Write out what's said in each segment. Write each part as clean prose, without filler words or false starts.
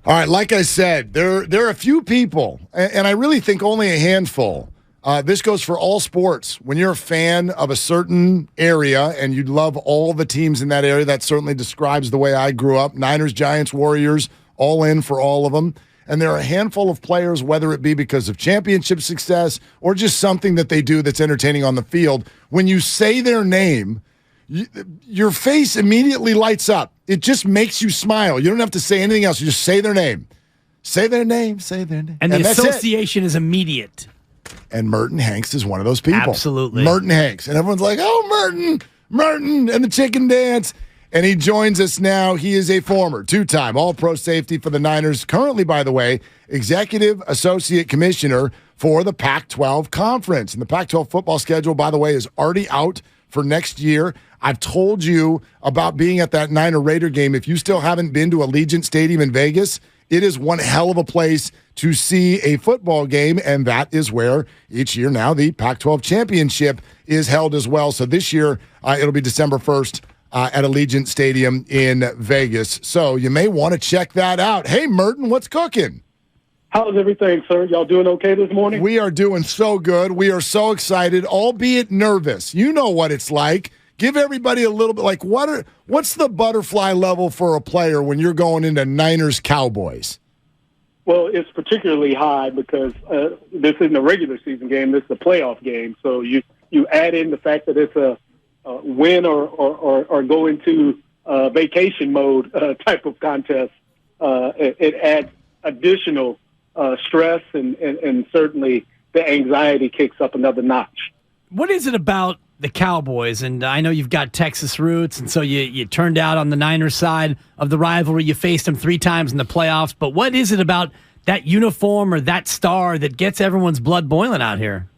All right, like I said, there are a few people, and I really think only a handful. This goes for all sports. When you're a fan of a certain area and you love all the teams in that area, that certainly describes the way I grew up. Niners, Giants, Warriors, all in for all of them. And there are a handful of players, whether it be because of championship success or just something that they do that's entertaining on the field. When you say their name, your face immediately lights up. It just makes you smile. You don't have to say anything else. You just say their name. Say their name. Say their name. And the association is immediate. And Merton Hanks is one of those people. Absolutely. Merton Hanks. And everyone's like, oh, Merton, and the chicken dance. And he joins us now. He is a former two-time All-Pro safety for the Niners. Currently, by the way, Executive Associate Commissioner for the Pac-12 Conference. And the Pac-12 football schedule, by the way, is already out for next year. I've told you about being at that Niner-Raider game. If you still haven't been to Allegiant Stadium in Vegas, it is one hell of a place to see a football game, and that is where each year now the Pac-12 Championship is held as well. So this year, it'll be December 1st at Allegiant Stadium in Vegas. So you may want to check that out. Hey, Merton, what's cooking? How's everything, sir? Y'all doing okay this morning? We are doing so good. We are so excited, albeit nervous. You know what it's like. Give everybody a little bit, like, what's the butterfly level for a player when you're going into Niners-Cowboys? Well, it's particularly high because this isn't a regular season game. This is a playoff game. So you add in the fact that it's a win or go into vacation mode type of contest. It adds additional stress and certainly the anxiety kicks up another notch. What is it about the Cowboys? And I know you've got Texas roots, and so you turned out on the Niners side of the rivalry. You faced them 3 times in the playoffs. But what is it about that uniform or that star that gets everyone's blood boiling out here?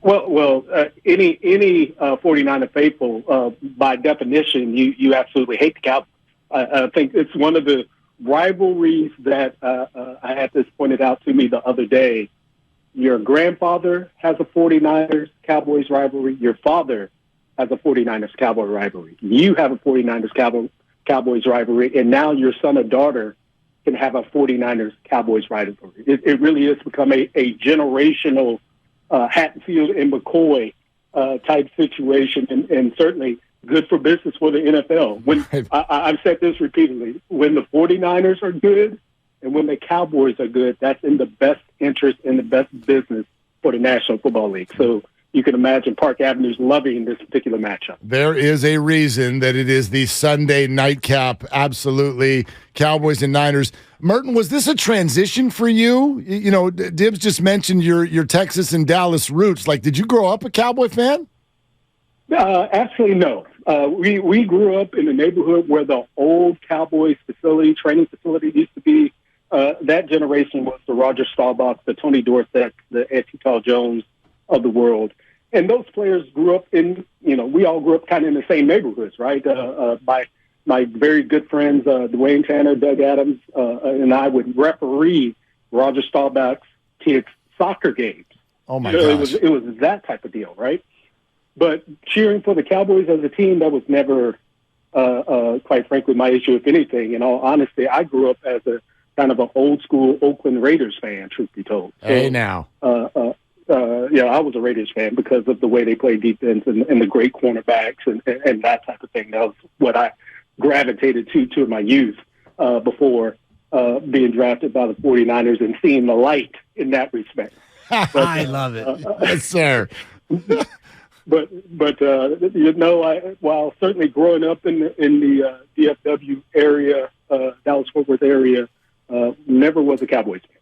Well, any 49er faithful, by definition, you absolutely hate the Cowboys. I think it's one of the rivalries that I had this pointed out to me the other day. Your grandfather has a 49ers-Cowboys rivalry. Your father has a 49ers-Cowboys rivalry. You have a 49ers-Cowboys rivalry, and now your son or daughter can have a 49ers-Cowboys rivalry. It really has become a generational Hatfield and McCoy type situation, and certainly good for business for the NFL. When I've said this repeatedly, when the 49ers are good and when the Cowboys are good, that's in the best interest and the best business for the National Football League. So you can imagine Park Avenue's loving this particular matchup. There is a reason that it is the Sunday nightcap. Absolutely. Cowboys and Niners. Merton, was this a transition for you? You know, Dibbs just mentioned your Texas and Dallas roots. Like, did you grow up a Cowboy fan? Actually, no. We grew up in the neighborhood where the old Cowboys training facility used to be. That generation was the Roger Staubach, the Tony Dorsett, the Ed Tall Jones of the world. And those players grew up we all grew up kind of in the same neighborhoods, right? My very good friends, Dwayne Tanner, Doug Adams, and I would referee Roger Staubach's kids' soccer games. Oh, my gosh. It was that type of deal, right? But cheering for the Cowboys as a team, that was never, quite frankly, my issue, if anything. In all honesty, I grew up as a kind of an old-school Oakland Raiders fan, truth be told. Hey, now. I was a Raiders fan because of the way they play defense and the great cornerbacks and that type of thing. That was what I gravitated to in my youth before being drafted by the 49ers and seeing the light in that respect. But, I love it. Yes, sir. But while certainly growing up in the DFW area, Dallas-Fort Worth area, never was a Cowboys fan.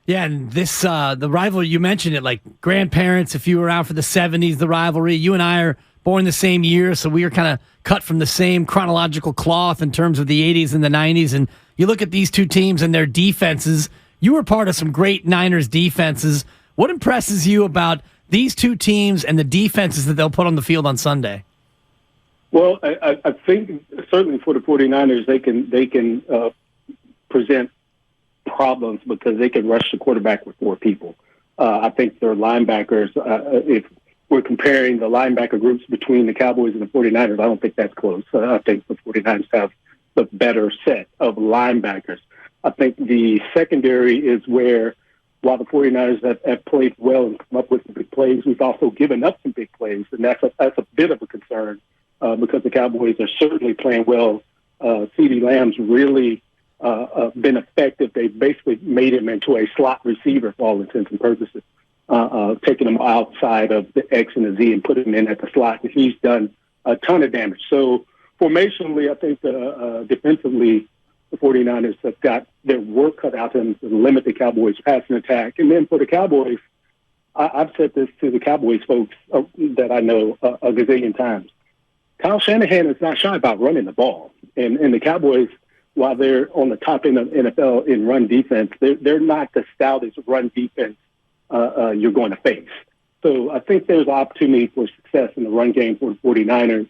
Yeah, and this the rivalry, you mentioned it, like grandparents, if you were around for the 70s, the rivalry. You and I are born the same year, so we are kind of cut from the same chronological cloth in terms of the 80s and the 90s. And you look at these two teams and their defenses. You were part of some great Niners defenses. What impresses you about these two teams and the defenses that they'll put on the field on Sunday? Well, I think certainly for the 49ers, they can present problems because they can rush the quarterback with 4 people. I think their linebackers, if we're comparing the linebacker groups between the Cowboys and the 49ers, I don't think that's close. I think the 49ers have the better set of linebackers. I think the secondary is where, while the 49ers have played well and come up with some big plays, we've also given up some big plays, and that's a bit of a concern because the Cowboys are certainly playing well. CeeDee Lamb's really been effective. They basically made him into a slot receiver for all intents and purposes, taking him outside of the X and the Z and putting him in at the slot. And he's done a ton of damage. So formationally, I think defensively, the 49ers have got their work cut out to them to limit the Cowboys' passing attack. And then for the Cowboys, I've said this to the Cowboys folks that I know a gazillion times. Kyle Shanahan is not shy about running the ball. And the Cowboys, while they're on the top end of NFL in run defense, they're not the stoutest run defense you're going to face. So I think there's opportunity for success in the run game for the 49ers.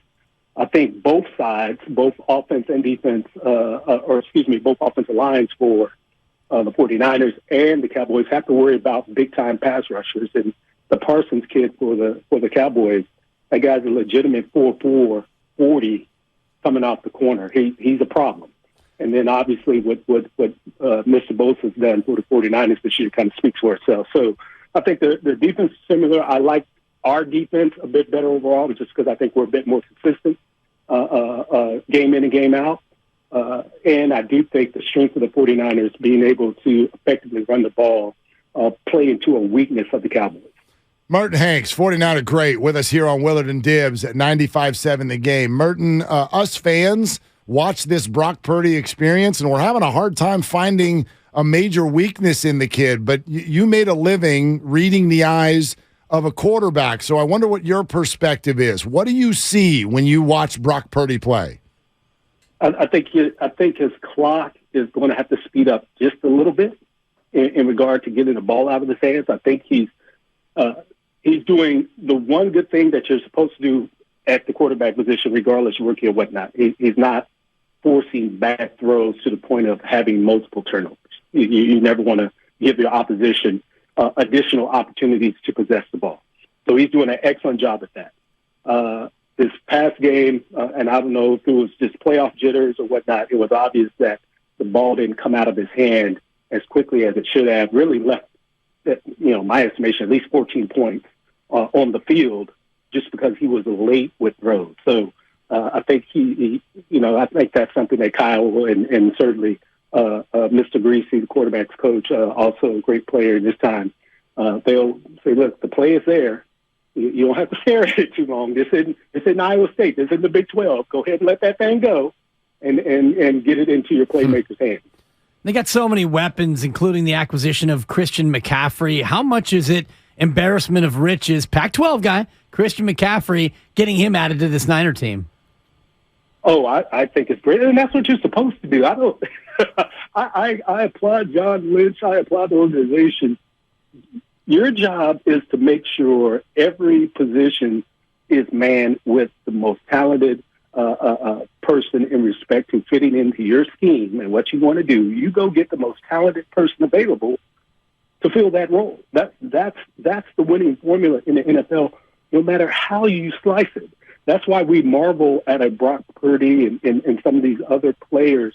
I think both sides, both offense and defense, both offensive lines for the 49ers and the Cowboys have to worry about big-time pass rushers. And the Parsons kid for the Cowboys, that guy's a legitimate 4'4", 40 coming off the corner. He's a problem. And then obviously what Mr. Bosa's done for the 49ers this year kind of speaks for itself. So I think the defense is similar. I like our defense a bit better overall just because I think we're a bit more consistent game in and game out. And I do think the strength of the 49ers being able to effectively run the ball play into a weakness of the Cowboys. Merton Hanks, 49er great, with us here on Willard and Dibbs at 95.7 The Game. Merton, us fans watch this Brock Purdy experience, and we're having a hard time finding a major weakness in the kid, but you made a living reading the eyes of a quarterback, so I wonder what your perspective is. What do you see when you watch Brock Purdy play? I think his clock is going to have to speed up just a little bit in regard to getting the ball out of his hands. I think he's doing the one good thing that you're supposed to do at the quarterback position, regardless of rookie or whatnot. He's not forcing bad throws to the point of having multiple turnovers. You never want to give your opposition additional opportunities to possess the ball. So he's doing an excellent job at that. This past game, and I don't know if it was just playoff jitters or whatnot, it was obvious that the ball didn't come out of his hand as quickly as it should have. Really left, my estimation, at least 14 points on the field just because he was late with throws. So I think I think that's something that Kyle and certainly Mr. Greasy, the quarterback's coach, also a great player in this time, they'll say, look, the play is there. You don't have to stare at it too long. This isn't Iowa State. This isn't the Big 12. Go ahead and let that thing go and get it into your playmaker's hands. They got so many weapons, including the acquisition of Christian McCaffrey. How much is it embarrassment of riches? Pac-12 guy, Christian McCaffrey, getting him added to this Niner team. Oh, I think it's great, and that's what you're supposed to do. I don't. I applaud John Lynch. I applaud the organization. Your job is to make sure every position is manned with the most talented person in respect to fitting into your scheme and what you want to do. You go get the most talented person available to fill that role. That's the winning formula in the NFL, no matter how you slice it. That's why we marvel at a Brock Purdy and some of these other players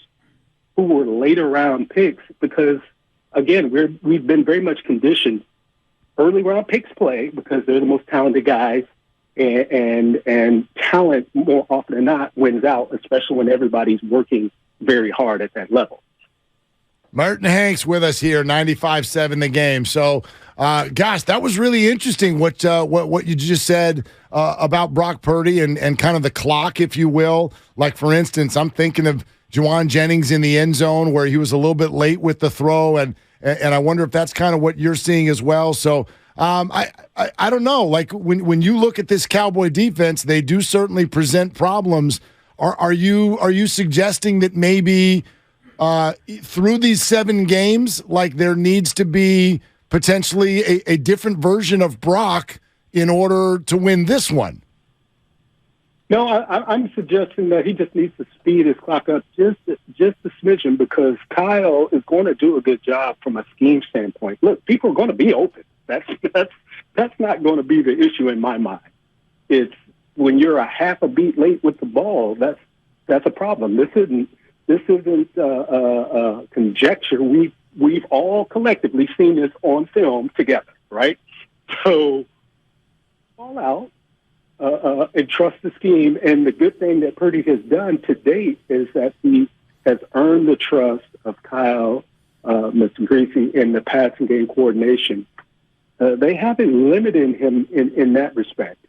who were later round picks because, again, we've been very much conditioned. Early round picks play because they're the most talented guys, and talent more often than not wins out, especially when everybody's working very hard at that level. Merton Hanks with us here, 95.7 The Game. So, gosh, that was really interesting what you just said about Brock Purdy and kind of the clock, if you will. Like, for instance, I'm thinking of Juwan Jennings in the end zone where he was a little bit late with the throw, and I wonder if that's kind of what you're seeing as well. So, I don't know. Like, when you look at this Cowboy defense, they do certainly present problems. Are you suggesting that maybe through these 7 games, like there needs to be potentially a different version of Brock in order to win this one? No, I'm suggesting that he just needs to speed his clock up just a smidgen because Kyle is going to do a good job from a scheme standpoint. Look, people are going to be open. That's not going to be the issue in my mind. It's when you're a half a beat late with the ball, that's a problem. This This isn't conjecture. We've all collectively seen this on film together, right? So, all out and trust the scheme. And the good thing that Purdy has done to date is that he has earned the trust of Kyle, Mr. Greasy, in the passing game coordination. They haven't limited him in that respect.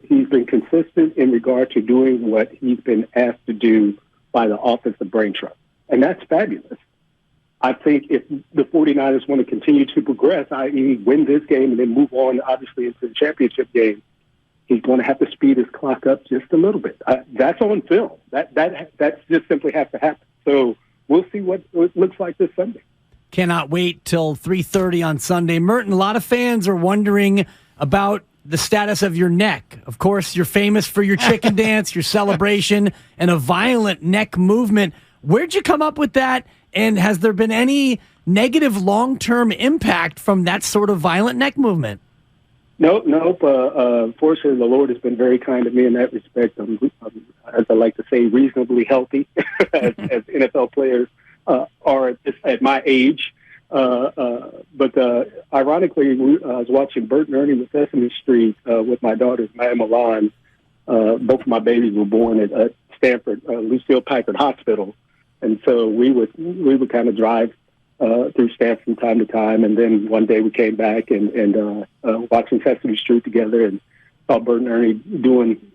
He's been consistent in regard to doing what he's been asked to do by the offensive brain trust. And that's fabulous. I think if the 49ers want to continue to progress, i.e. win this game and then move on, obviously, into the championship game, he's going to have to speed his clock up just a little bit. That's on film. That just simply has to happen. So we'll see what it looks like this Sunday. Cannot wait till 3:30 on Sunday. Merton, a lot of fans are wondering about the status of your neck. Of course, you're famous for your chicken dance, your celebration, and a violent neck movement. Where'd you come up with that? And has there been any negative long-term impact from that sort of violent neck movement? Nope. Fortunately, the Lord has been very kind to me in that respect. I'm as I like to say, reasonably healthy as NFL players are at my age. But ironically, I was watching Bert and Ernie with Sesame Street with my daughters, Maya and Milan. Both of my babies were born at Stanford, Lucille Packard Hospital. And so we would kind of drive through Stanford from time to time. And then one day we came back and watching Sesame Street together and saw Bert and Ernie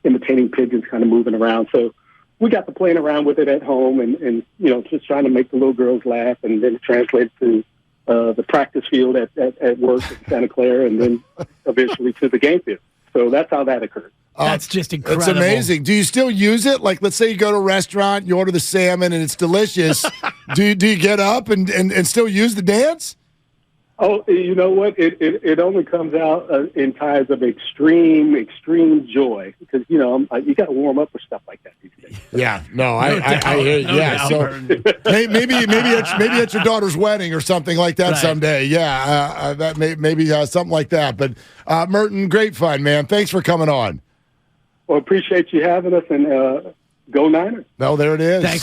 imitating pigeons, kind of moving around. So we got to playing around with it at home and just trying to make the little girls laugh, and then translate to the practice field at work in Santa Clara, and then eventually to the game field. So that's how that occurred. That's just incredible. It's amazing. Do you still use it? Like, let's say you go to a restaurant, you order the salmon, and it's delicious. do you get up and still use the dance? Oh, you know what? It only comes out in times of extreme joy, because you got to warm up for stuff like that these days. Yeah, I hear you. Yeah, so maybe at your daughter's wedding or something like that someday. Yeah, that maybe something like that. But Merton, great fun, man. Thanks for coming on. Well, appreciate you having us, and go Niners. No, there it is. Thanks.